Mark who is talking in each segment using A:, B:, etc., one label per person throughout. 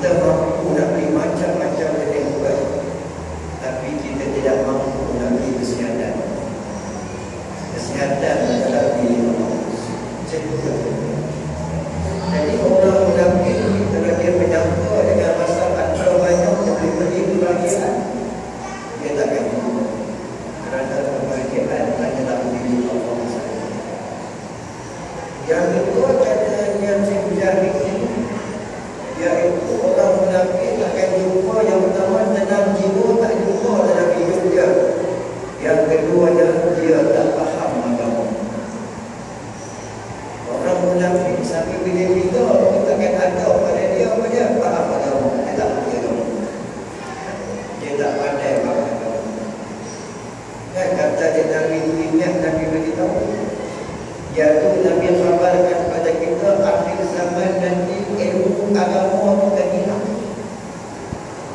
A: Kita mampu nak beli macam-macam Yang kedua katanya Syekh Mujahid ini, iaitu orang munafik akan jumpa yang pertama tenang jiwa, tak jumpa dalam hidup dia. Yang keduanya dia tak faham agama. Orang munafik sampai bila kita takkan ada pada dia apa dia faham agama. Dia tak faham agama. Dia tak pandai faham agama. Kan kata dia Nabi ingat Nabi beritahu, iaitu Nabi khabarkan kepada kita akhir zaman nanti ilmu agama akan hilang.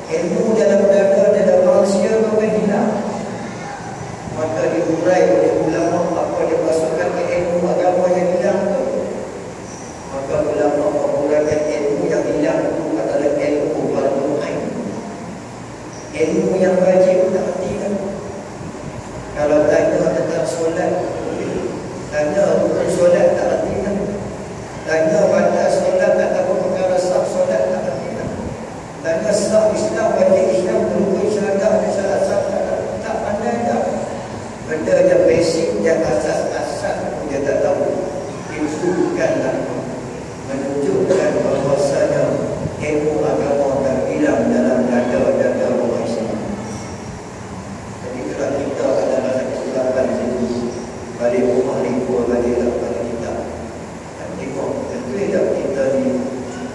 A: Ilmu dalam dada manusia akan hilang. Maka diurai oleh ulama apa dia maksudkan ke ilmu agama yang hilang tu. Maka ulama menguraikan ilmu yang hilang itu adalah ilmu fardu ain. Ilmu yang wajib tak artikan. Kalau tanya tentang solat, tanya rukun solat tak artikan. Tanya baca solat ataupun perkara sah solat tak artikan. Tanya sah Islam, wajib Islam, rukun syahadah dan syarat sah tak pandai tak. Benda yang basic, yang asas-asas dia tak tahu. Itu bukanlah menunjukkan bahawasanya ilmu agama tak hilang dalam dada-dada orang Islam. Jadi kalau kita ada rasa kesilapan sini, balik rumah libur, baliklah pada kita. Dan tengok, tentu tidak kita ni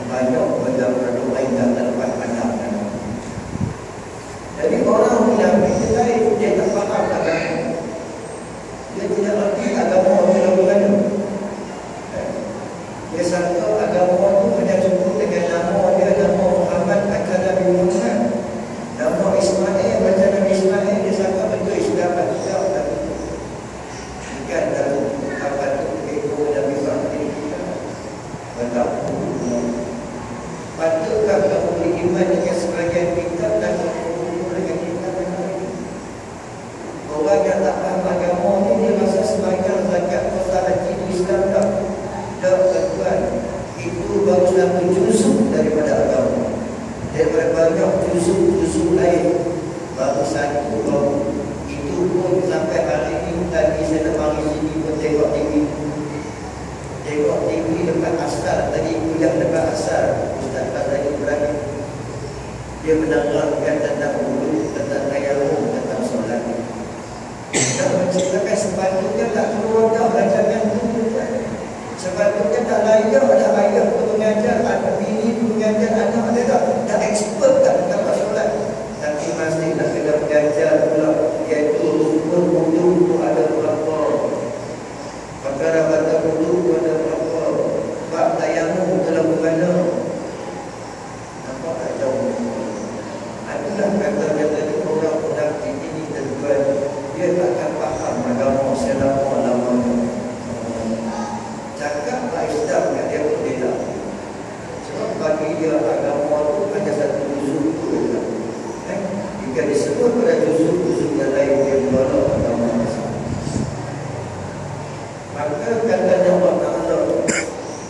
A: banyak benda berdoa dan tempat pandang. Jadi orang munafik dia tak faham agama. Dia tidak erti agama itu bagaimana. Dia sangka agama itu hanya cukup dengan nama dia, nama Muhammad macam Nabi Muhammad, nama Ismail macam Nabi Ismail. Dia sangka betul Islam tidak tapi bukan dalam apa itu ekor Nabi Muhammad kita. Betul. Patutkah kamu beriman dengan sebagian kitab dan berhubung dengan kitab yang lain? Orang yang tak faham agama ni dia rasa sebagian zakat pasal haji Islam tak. Tak tuan, itu baru satu juzuk daripada agama. Daripada banyak juzuk lain, baru satu baru. Itu pun sampai hari ini tadi saya nak mari sini pun tengok TV. Tengok TV dekat asar, tadi kuliah dekat asar Ustaz Fazali Ibrahim. Dia menerangkan tentang wudu, tentang tayamum, tentang solat. Dia menceritakan sepatutnya tak keluar dah rancangan itu. Sepatutnya tak layak ada ayah untuk mengajar, ada bini untuk mengajar anak, ada tak expert tak tentang solat. Tapi masih nak kena mengajar pula, iaitu rukun wudu itu ada berapa, perkara batal wudu itu ada berapa, bab tayamum dalam mana. Nampak tak jauh? Itulah kata-kata orang munafik ini tuan, dia takkan faham agama selama-lamanya. Cakaplah Islam yang dia berbeza. Sebab bagi dia agama itu hanya satu juzuk itu. Jika disebut pada juzuk-juzuk yang lain, dia menolak agama Islam. Maka kata Allah Ta'ala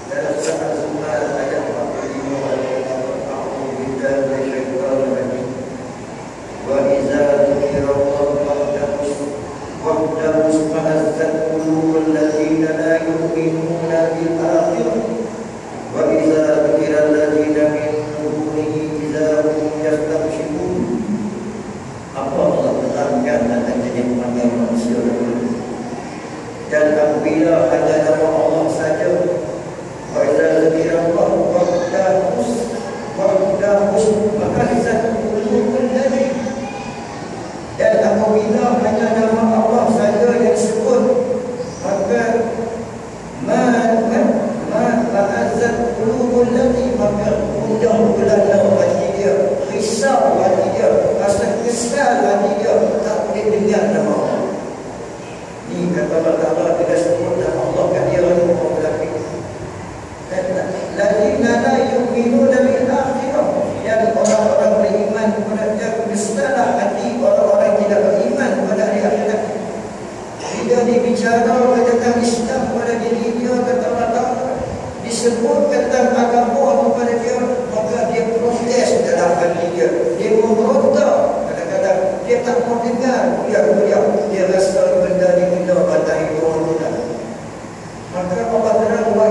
A: dalam surah Az-Zumar ayat 45, A'udzu billahi minasyaitonir rajim. Wa idza dzukira Allah fa'azzat qulubul ladzina la yu'minuna bil akhirah wa idza dzukira alladzina min dunihi idza hum yastabshirun. Apa Allah terangkan tentang jenis manusia dahulu. Dan apabila hanya nama Allah saja, wa idza dzukira Allah wa'dahus fa'azzat qulubul ladzina. Dan apabila hanya nama Allah saja yang disebut, maka ma'azat qulubul ladzina, maka mudah gulana hati dia, risau hati dia, rasa kesal hati dia, tak boleh dengar nama Allah. Ini kata Allah Ta'ala bila sebut nama Allah kat dia orang munafik. Ladzina la yu'minuna bil akhirah, yang orang-orang beriman kepada dia, kesalahan hati orang-orang tidak beriman kepada hari akhirat. Bila dibicara tentang Islam kepada diri dia, kata Allah Ta'ala, disebut tentang agama kepada dia, maka dia protes dalam hati dia. Dia memberontak. Kadang-kadang dia tak mau dengar kuliah-kuliah. Dia rasa benda ni kena batai orang tu tak. Maka Allah terang, wa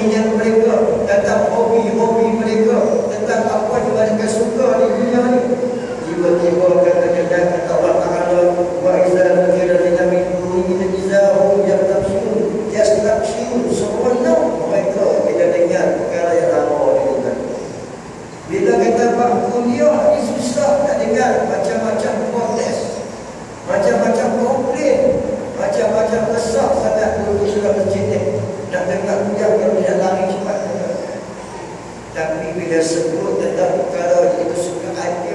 A: keinginan mereka, tentang hobi-hobi mereka, tentang apa yang mereka suka di dunia ini. Tiba-tiba kata Allah Ta'ala, wa iza dzukira min dunihi idzahum yastabshirun. Yastabshirun, seronok mereka bila dengar perkara yang lama dilakukan. Bila kata bab dunia ini susah nak dengar macam-macam protes, macam-macam komplain, macam-macam kesah sangat dulu surah masjid ni. Nak dengar yang tidak lari cepat. Tapi bila sebut tentang perkara itu suka hati,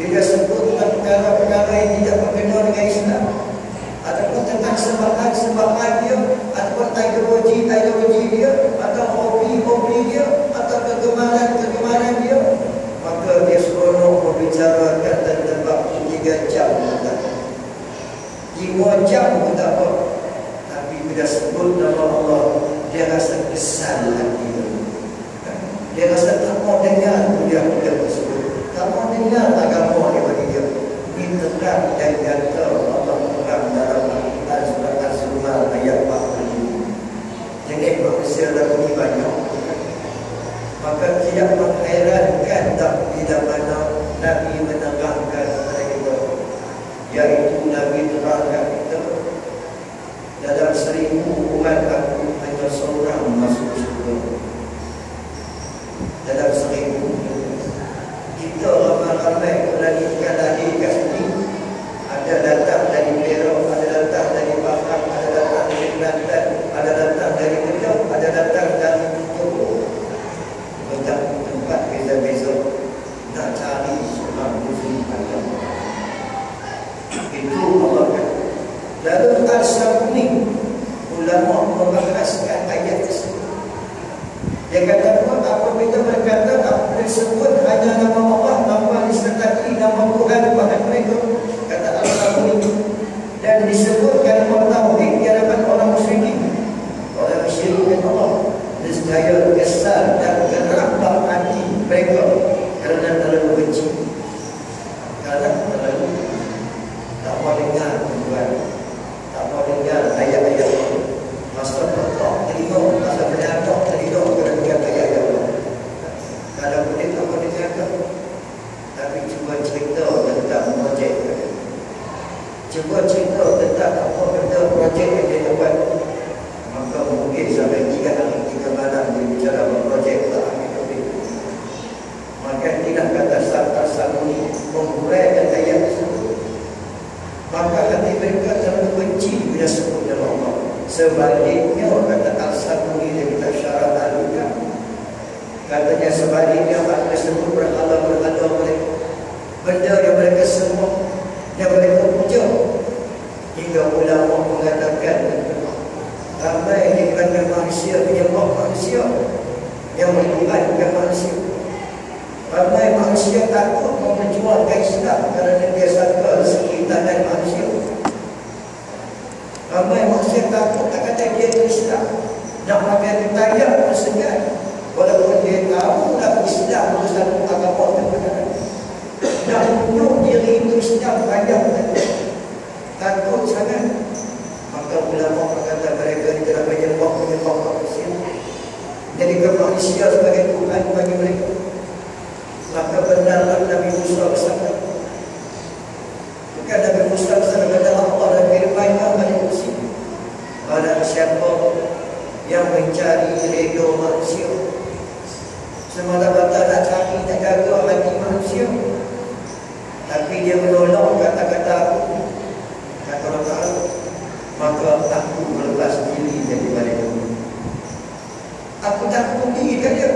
A: bila sebut tentang perkara-perkara yang tidak berkenaan dengan Islam, ataupun tentang sembahan dia, ataupun ideologi dia, atau hobi dia, atau kegemaran dia, maka dia seronok membicarakan tentang waktu 3 jam pun 5 jam pun tak apa. Tapi bila sebut nama Allah, dia rasa kesal hati dia. Dia rasa tak mau dengar kuliah-kuliah tersebut, tak mau dengar agama dia bagi dia. Ini terang dan nyata Allah terang dalam Al-Quran surat Al-Zumar ayat 40. Jenis manusia lagu ini banyak. Maka tidak menghairankan tak bila mana Nabi menerangkan kepada kita, iaitu Nabi terangkan kita, dalam 1000 umat aku hanya seorang masuk syurga. Dalam 1000 kita ramai-ramai melahirkan lagi kat sini. Ada datang dari Perak, ada datang dari Pahang, ada datang dari Kelantan, ada datang dari Kedah, ada datang dari Johor. Banyak tempat beza-beza nak cari seorang muslim agama. Itu Allah kata. Lalu Al-Sabuni, ulama membahaskan ayat tersebut. Dia kata apabila berkata disebut hanya nama Allah, nama disertai nama Tuhan mereka, kata Al-Sabuni, dan disebutkan nama tauhid di hadapan orang musyrikin, orang musyrikin Allah, nescaya kesal dan gerabak hati mereka kerana terlalu benci, kerana terlalu tak mau dengar Tuhan, tak mau dengar ayat-ayat Allah. Masa tak terima, masa berdadak terima kerana dia ayat-ayat Allah. Kalau boleh tak mau dengar, tapi cuba cerita tentang projek, cuba cerita tentang apa benda projek yang dia buat, maka mungkin sampai 3 hari 3 malam dia bicara tentang projek tak ambil topik. Maka tidak kata Al-Sabuni menghuraikan ayat tersebut, maka hati mereka terlalu benci bila sebut nama Allah. Sebaliknya kata Al-Sabuni dia kata syarat al-hukam, katanya sebaliknya mereka sebut berhala-berhala mereka, benda yang mereka sembah, yang mereka puja, hingga ulama mengatakan ramai di kalangan manusia menyembah manusia yang melibatkan manusia. Ramai manusia takut memperjuangkan Islam kerana dia sangka rezeki tak dari manusia. Ramai manusia takut tak kata dia Islam, nak pakai tayang tersegan, walaupun dia tahu tak Islam itu satu agama terbenar. Nak tunjuk diri itu Islam banyak takut sangat. Maka ulama berkata mereka tidak menyembah manusia, jadikan manusia sebagai Tuhan bagi mereka. Maka benarlah Nabi Musa bersabda, bukan Nabi Musa bersabda, kata Allah dan firman-Nya kepada Musa, barang siapa yang mencari redha manusia semata-mata nak cari, nak jaga hati manusia, tapi dia menolak kata-kata aku, kata Allah Ta'ala, maka aku melepas diri daripada dia. Aku tak peduli kat dia.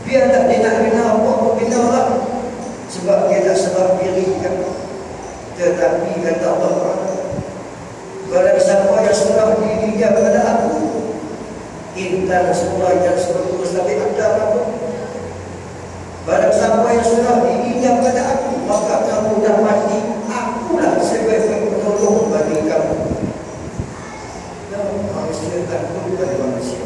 A: Biarlah dia nak bina apa, bina lah. Sebab dia tak sebab diri kan. Tetapi kata Allah Ta'ala, barang siapa yang serah dirinya kepada aku, intan semua yang sebetulnya sampai ada apa. Barang siapa yang serah dirinya kepada aku, maka kamu dah mati, akulah sebagai penolong bagi kamu. Manusia takut kepada manusia.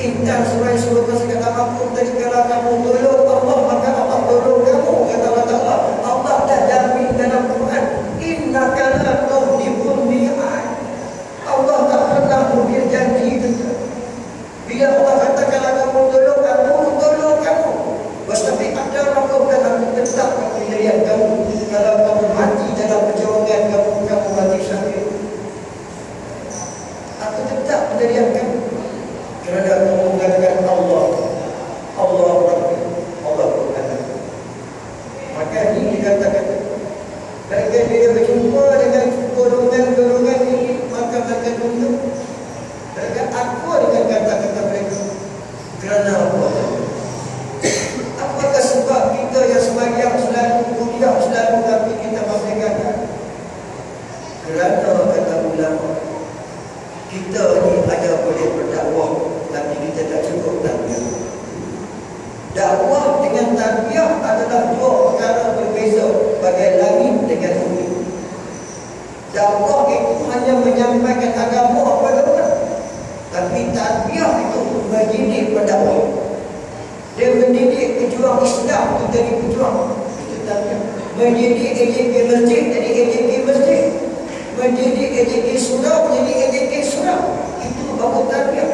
A: Intan surah surah sekata mampu tadi kalau kamu tolong Allah, maka Allah tolong kamu, kata Allah Ta'ala. Allah dah jamin dalam Quran, innaka la tukhliful mi'ad. Allah tak pernah memberi janji. tarbiyah adalah dua perkara berbeza bagai langit dengan bumi. Dakwah itu hanya menyampaikan agama kepada orang, tapi tarbiyah itu mendidik pendakwah. Dia mendidik pejuang Islam itu jadi pejuang, itu tarbiyah. Mendidik AJK masjid jadi AJK masjid, mendidik AJK surau jadi AJK surau, itu baru tarbiyah.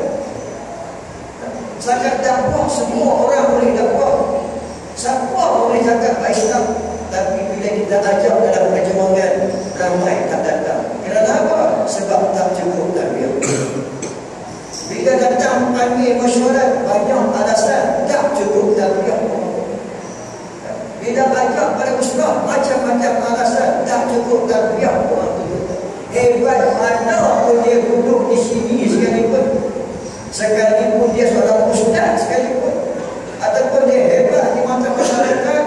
A: Zakat dakwah semua orang boleh dakwah, siapa boleh zakat Islam, tapi bila kita ajak dalam perjuangan ramai tak datang. Kerana apa? Sebab tak cukup tarbiyah. Bila datang panggil mesyuarat, banyak alasan tak cukup tarbiyah. Bila ajak pada musyrah, macam-macam alasan tak cukup tarbiyah. Hebat mana pun dia duduk di sini sekalipun dia seorang ustaz sekalipun, ataupun dia hebat di mata masyarakat,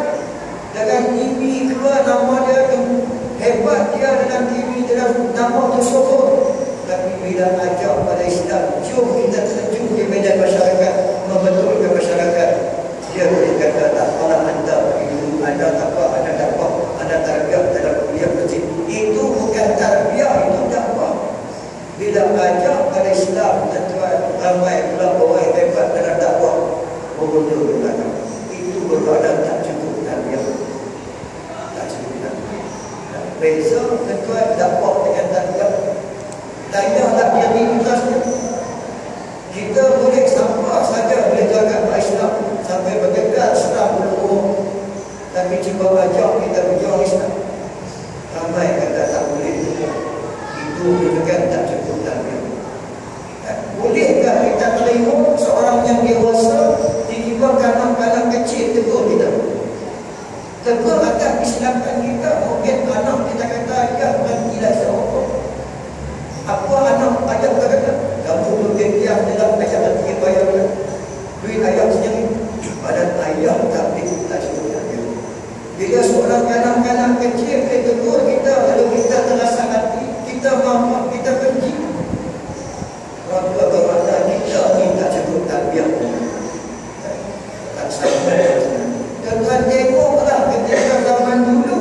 A: dengan TV keluar nama dia tu, hebat dia dalam TV, dalam nama tu sohor, tapi bila ajak pada Islam, jom kita terjun di medan masyarakat, membetulkan masyarakat, dia boleh kata tak apalah anda itu, anda tak apa, anda dakwah, anda tarbiyah dalam kuliah masjid. Itu bukan tarbiyah, itu dakwah. Bila ajak pada Islam, tuan ramai pula orang hebat dalam dakwah, berbunuh di belakang. Itu berbadan tak cukup tarbiyah. Tak cukup tarbiyah. Beza tuan dakwah dengan tarbiyah. Tanyalah diri kita sendiri. Kita boleh sampai saja boleh jaga Islam sampai bergegar 90 umur, tapi cuba ajak kita berjuang Islam, ramai kata tak boleh. Itu menunjukkan tak cukup tarbiyah. Bolehkah kita terima seorang yang dewasa tiba-tiba kanak-kanak kecil tegur kita, tegur atas Islamkan kita? Mungkin anak kita kata ayah berhentilah seorang. Apa anak ayah kata? Kamu boleh diam dalam ayah berhenti bayar duit ayah sendiri. Padahal ayah tak cukup tarbiyah. Bila seorang kanak-kanak kecil tegur kita, lalu kita terasa hati, kita maaf, kita benci, maka bermakna kita ni tak cukup tarbiyah. Tak sama. Tuan tengoklah ketika zaman dulu,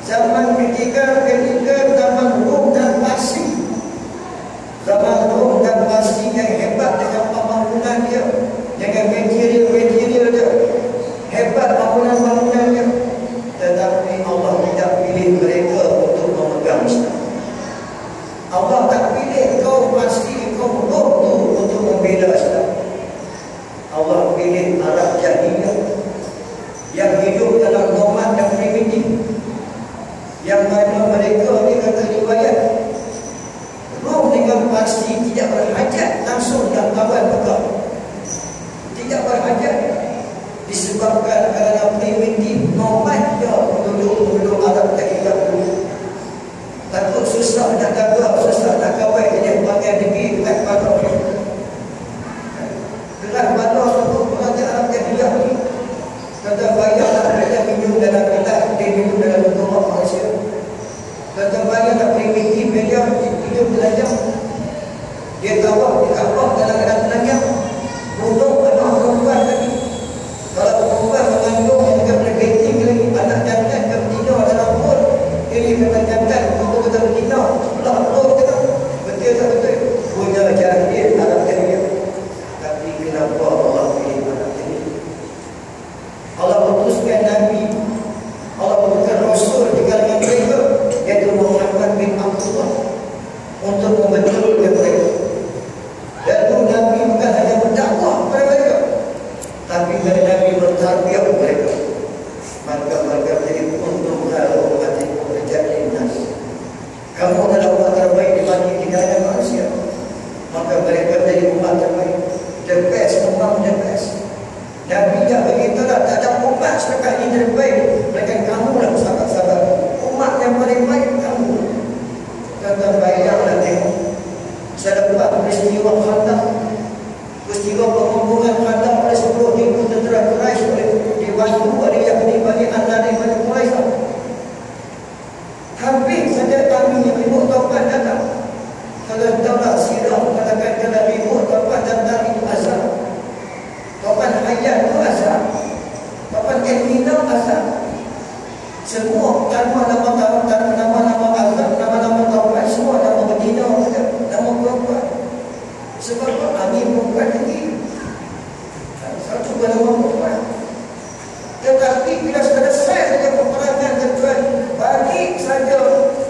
A: zaman ketika zaman Rom dan Parsi, zaman Rom dan Parsi yang hebat dengan pembangunan dia, dengan material dia, hebat bangunan-bangunan dia, tetapi Allah tidak pilih mereka untuk memegang Islam. Allah tak pilih kau Parsi, kau Rom tu untuk membela Islam. Allah pilih Arab Jahiliyah yang hidup dalam nomad dan primitif, yang mana mereka ni kata riwayat Rom dengan Parsi tidak berhajat langsung dalam kawan Mekah, tidak berhajat, disebabkan kerana primitif nomad dia penduduk Arab Jahiliyah dulu takut susah nak dagang, susah nak kawin, jadi pakai pergi dekat bandar. Dekat bandar tu pengajar Arab Jahiliyah ni kata bayarlah, dia minum dalam gelas, dia minum dalam bentuk Malaysia. Kata bayarlah primitif dia hidup telanjang, dia tawaf di Kaabah dalam keadaan telanjang, bunuh anak perempuan lagi. Kalau perempuan mengandung yang dekat preventif lagi, anak jantan ke betina dalam perut, ini kata jantan untuk kata betina belah perut kata, betul tak betul? Punya jahil Arab Jahiliyah. Tapi kenapa Allah pilih Arab Jahiliyah? Allah putuskan Nabi, Allah putuskan Rasul di kalangan mereka, iaitu Muhammad bin Abdullah, untuk membetulkan mereka. Dan Nabi bukan hanya berdakwah kepada mereka, tapi Nabi bertarbiyah mereka. Maka mereka menjadi untung kalau mati menjadi nas. Kamu adalah umat terbaik di kalangan manusia, maka mereka menjadi umat terbaik. The best, umat the best. Nabi dah beritahu tak ada umat setakat ini terbaik, melainkan kamulah sahabat-sahabat. Umat yang paling baik kamu. Kata bayanglah tengok, selepas peristiwa Khandaq, peristiwa penguburan Khandaq oleh 10,000 tentera Quraisy, oleh dibantu oleh Yahudi Bani An-Nadir Bani Quraisy, hampir saja kami yang ribut taubat datang. Kalau daulah sirah mengatakan kalau ribut taubat datang itu azab, taubat hayat itu azab, taubat betina azab. Semua nama-nama azab, nama-nama taubat, semua nama betina ada, nama perempuan. Sebab Ami perempuan lagi. Satu nama perempuan. Tetapi bila selesai saja peperangan tuan, balik saja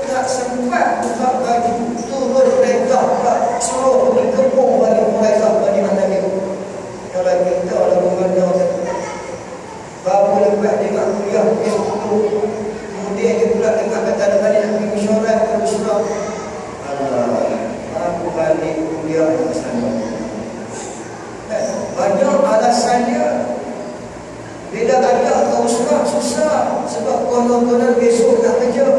A: tak sempat buka baju, turun mereka pula suruh dikepung bagi mereka bagi mana dia. Kalau kita lalu mana baru lepas dia nak kuliah S10, kemudian dia pula dengar kata balik nak pergi mesyuarat terus surau. Allah, aku balik kuliah ke sana. Banyak alasan dia. Bila ada kau susah sebab konon-konon besok nak kerja,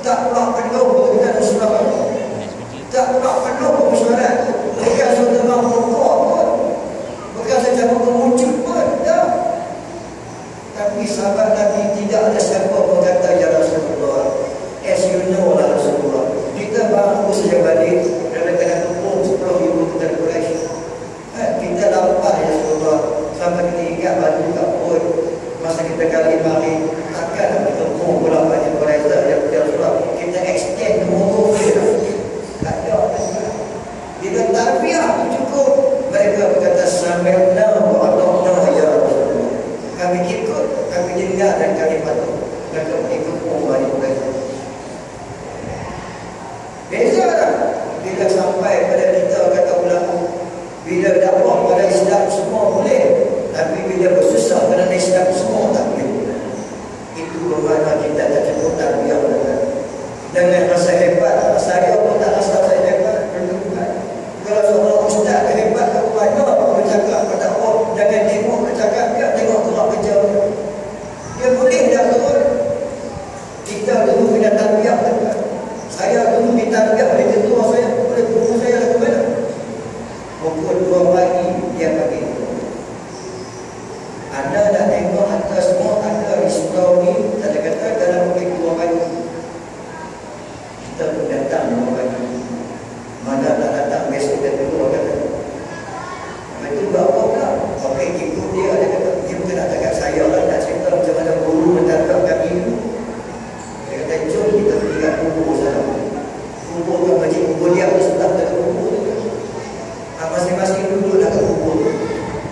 A: tak pula penuh kita surau. Tak pula penuh mesyuarat. Bukan saudara pokok pun, bukan saja mengucap pun, dah. Tapi sahabat Nabi tidak ada siapa berkata, ya Rasulullah, as you know lah Rasulullah, kita baru saja balik dari kena tepung 10,000 kita Quraisy. Kita lapar ya Rasulullah, sampai kita ingat baju kat perut. Masa kita kali mari, takkan nak bertepung pula baju Quraisy ya Rasulullah. Kita extend umur dia. Tak ada. Bila tarbiyah cukup, mereka berkata, sami'na wa ata'na ya Rasulullah. Kami ikut, kami dengar dan kami patuh. Mereka ikut umar di Quraisy. Beza tak? Bila sampai pada kita kata ulama, bila dakwah pada Islam semua boleh, tapi bila bersusah kerana Islam semua tak boleh. Itu bermakna kita tak cukup tarbiyah dengan rasa hebat. Saya pun tak rasa saya hebat. Kalau seorang ustaz hebat ke mana bercakap pada Allah, jangan tengok bercakap dia, tengok gerak kerja dia boleh dah turun. Kita dulu kena tarbiyah. Saya dulu ditarbiyah oleh ketua saya, oleh guru saya lagu mana pukul 2 pagi dia pagi. Anda nak tengok atas semua ada di surau ni, ada kata dalam pukul 2 pagi kita pun datang 2 pagi. Mana tak datang besok dia dulu kata. Lepas itu buat apa pula? Pakai ikut dia, dia kata, dia bukan nak cakap saya lah, nak cerita macam mana guru menangkap kami dulu. Dia kata, jom kita pergi kat kubur sana. Kubur kat masjid kubur dia, dia sebelah dekat kubur tu. Masing-masing duduk kat kubur.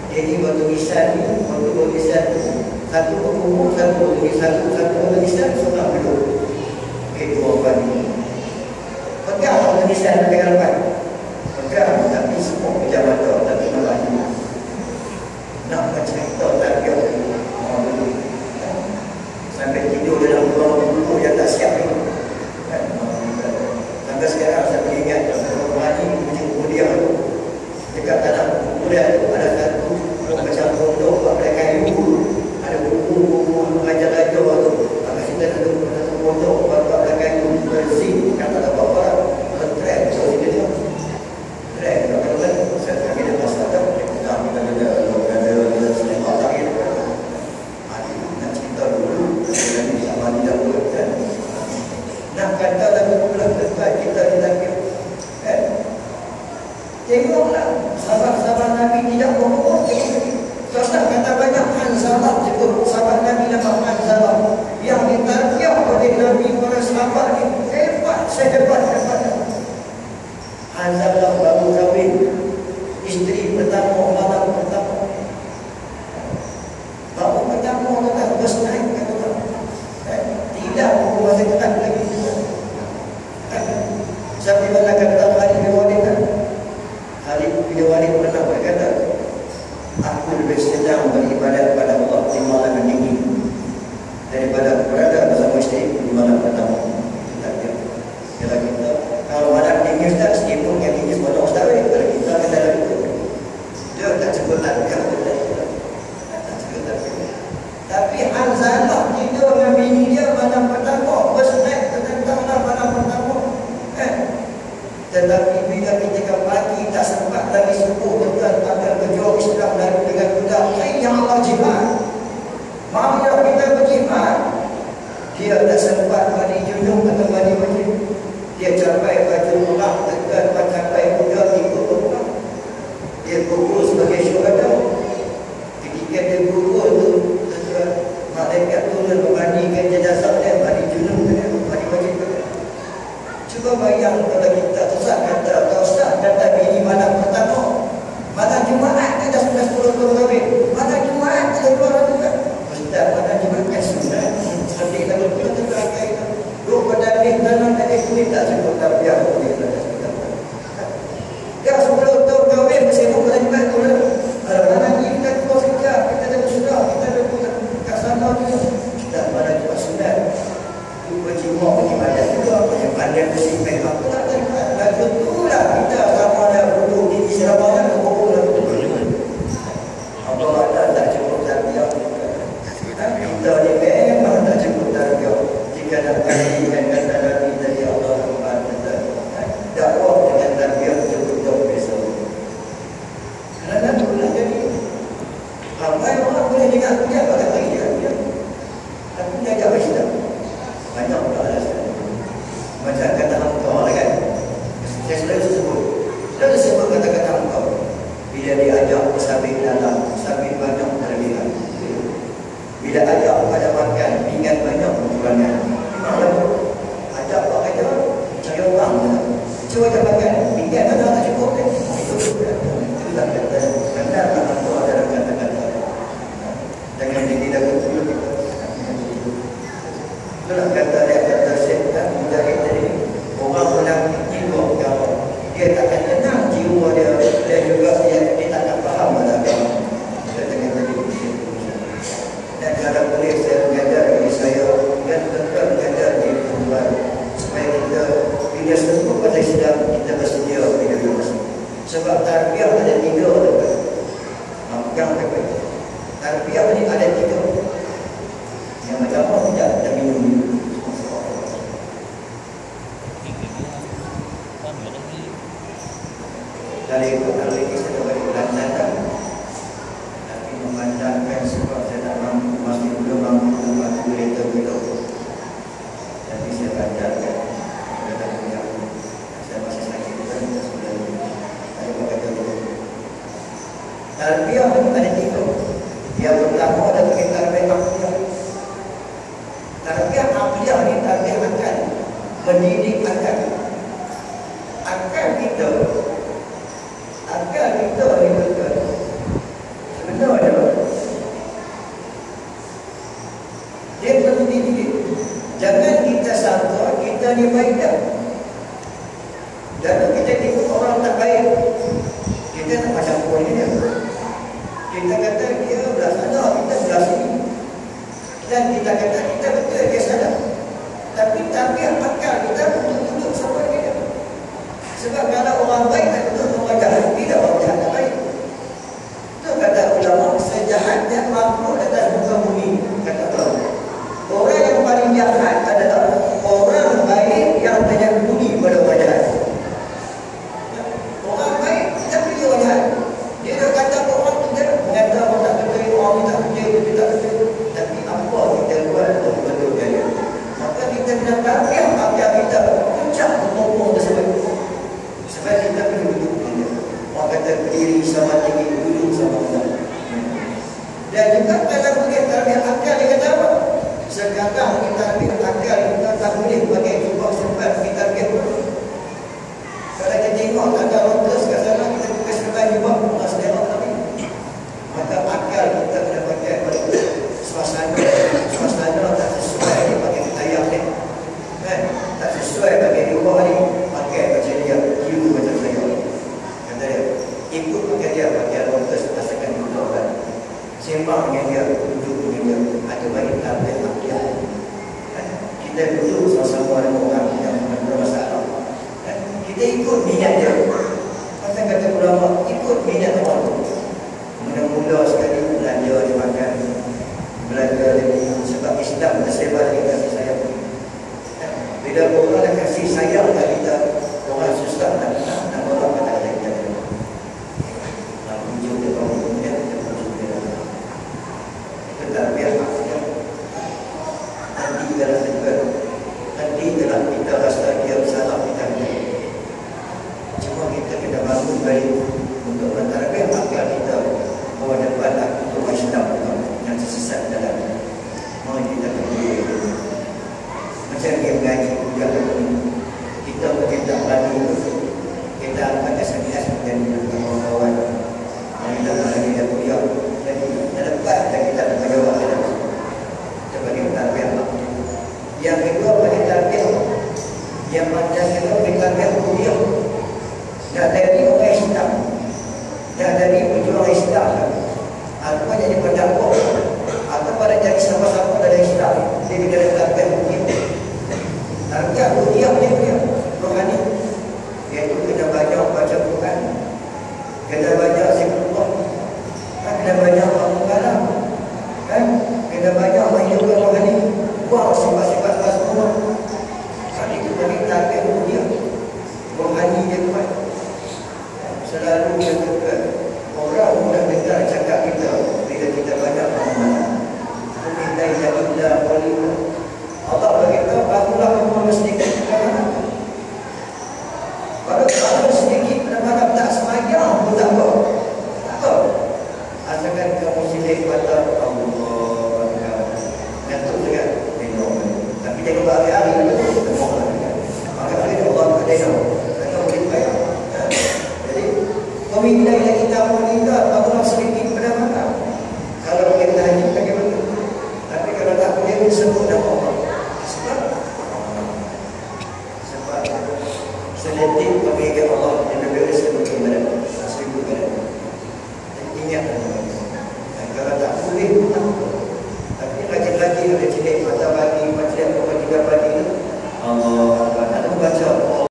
A: Jadi batu nisan ni, batu nisan tu, satu ke kubur, satu batu nisan, sebelah duduk. Itu orang ni. Pegang batu nisan dengan lepas. Pegang, tapi semua pejam mata, tapi malah ni. Nak bercerita tarbiyah dulu. Sampai tidur dalam ruang guru yang tak siap ni. Sampai sekarang saya ingat orang ni macam dia dekat dalam kubur dia ada satu macam pondok pakai kayu, ada buku-buku mengajar-ajar tu. Habis kita ada satu pondok pakai kayu bersih, kata tak apa-apa, trend so dia trend kalau kan saya kami ada masalah kita ada selepas lagi nak cerita dulu dan sama tidak buat kan nak kata lagu pula tempat kita ditangkap kan. Tengoklah sahabat-sahabat Nabi tidak bohong. Sebab kata banyak Hanzalah cukup sahabat Nabi nama Hanzalah yang ditangkap oleh Nabi para sahabat ni hebat, sehebat. Hanzalah baru kahwin, isteri pertama, malam pertama. Baru pertama kata bos naik kata tidak masa ketat lagi. Sampai mana kata Khalid bin Walid kan? Khalid bin Walid pernah berkata, aku lebih senang beribadat pada Allah di malam yang dingin daripada berada bersama isteri di malam pertama. Kalau kita kalau malam dingin tak selimut yang dingin semua ustaz kalau kita kena lalu dia tak cukup tak tapi Hanzalah tidur dengan bini dia malam pertama, bersenaik tentang malam pertama tetapi bila ketika pagi tak sempat lagi subuh tuan ada pejuang Islam lalu dengan kuda hayya ala jihad, marilah kita berjihad. Dia tak sempat mandi junub Bila ajak pada makan, pinggan banyak kekurangan. Memang ajak buat kerja, cari orang. Cuba ajak makan, pinggan mana tak cukup kan? Itu tak kata. Rendah tak mampu dalam kata-kata. Jangan jadi lagu dulu kita. Itulah kata dia kata setan mujahid tadi. Orang menang jiwa kalau dia takkan tenang jiwa dia, dan juga dia takkan faham agama. Kita jangan jadi dan kalau boleh saya mengajar bagi saya dan tetap mengajar di perempuan supaya kita bila semua pada sedang kita bersedia bila masuk. Sebab tarbiyah ada 3 tuan. Yang baik. Tarbiyah ni ada 3. Yang pertama tidak kita minum. Dari itu kalau ini saya beri pelajaran, tapi memandangkan sebab saya tak mampu, masih belum mampu membantu kereta itu. Jadi saya ajarkan kepada beliau. Saya masih sakit dan sudah saya berkata dulu. Tarbiyah ada 3. Yang pertama adalah tarbiyah akhlak. Tarbiyah akhlak ni tarbiyah akal, mendidik akal. Akal kita ni betul. Sebenarnya dia perlu dididik. Jangan kita sangka kita ni baik dah. Dan kita tengok orang tak baik, kita nak macam poin dia. Kita kata dia belah sana, kita belah sini. Dan kita kata kita betul, dia salah. Tapi akal kita betul-betul sama dia. Sebab kalau orang baik tak betul, orang jahat tidak, orang jahat tak baik. Itu kata ulama, sejahatnya makhluk atas muka bumi, kata ulama. Orang yang paling jahat adalah orang baik yang banyak bunyi pada orang jahat. Orang baik tapi dia orang jahat. Dia dah kata orang tu dia mengata orang tak betul, orang ni tak betul, dia tak betul. Tapi apa kita buat untuk betul dia? Maka kita kena tarbiyah akal kita puncak ngomong tersebut. Sebab kita perlu duduk dia. Orang kata berdiri sama tinggi, duduk sama rendah. Dan juga kalau boleh tarbiyah akal, dia kata apa? Sekarang kita tarbiyah akal, kita tak boleh pakai jubah sempat kita tarbiyah dulu. Kalau kita tengok ada rotas kat sana, kita pakai sempat jubah, tak sedang tapi. Maka akal kita kena pakai pada suasana tak sesuai dia pakai ayam ni. Kan? Tak sesuai pakai jubah ni, pakai macam dia. Macam saya kata dia ikut pakai dia pakai rotas rasakan duduk kan, sembang dengan dia, duduk dengan dia, ada banyak tarbiyah dia. Kita duduk sama-sama dengan orang yang bermasalah, kita ikut minat dia. Pasal kata ulama, ikut minat orang tu. Mula-mula sekali belanja dia makan, belanja dia minum. Sebab Islam tersebar di kasih sayang. Bila orang dah kasih sayang kat kita, orang susah nak orang kata kita. Nak pujuk dia orang kemudian kita pujuk dia. Itu tarbiyah akhlak. Nanti dalam kita rasa dia salah kita. Cuma kita kena bangun balik untuk mentarbiyah akal kita bahawa depan untuk Islam yang tersesat dalam. Mari kita pergi. Macam dia mengaji juga kita berkita berani kita pada seminar menjadi kawan-kawan kita lagi dah kuliah jadi lepas dan kita akan jawab kita bagi tarbiyah. Yang kedua bagi tarbiyah yang macam kita bagi tarbiyah kuliah nak jadi orang Islam, nak jadi pejuang Islam atau jadi pendakwah atau pada jadi siapa-siapa dalam Islam dia kena tarbiyah kuliah. Tarbiyah kuliah dia rohani, iaitu kena banyak baca Quran, kena banyak zikrullah, kena banyak mengalah, kena banyak menghidupkan rohani, buang sifat-sifat semua. Kali itu bagi tarbiyah kuliah rohani dia kuat. Selalu dia kata orang mudah dengar cakap kita bila kita banyak mengalah. Kita indah waliullah. Allah berkata barulah kamu sedikit kemana. Kalau sedikit kemana tak semayang pun tak apa. Tak apa. Asalkan kamu silih kata Allah jaga hari-hari itu tengok lah. Maka hari Allah ada yang boleh bayar. Jadi pemindai kita wanita Allah sedikit pada mana? Kalau kita haji bagaimana? Tapi kalau tak boleh disebut nama Allah. Sebab seletik bagi Allah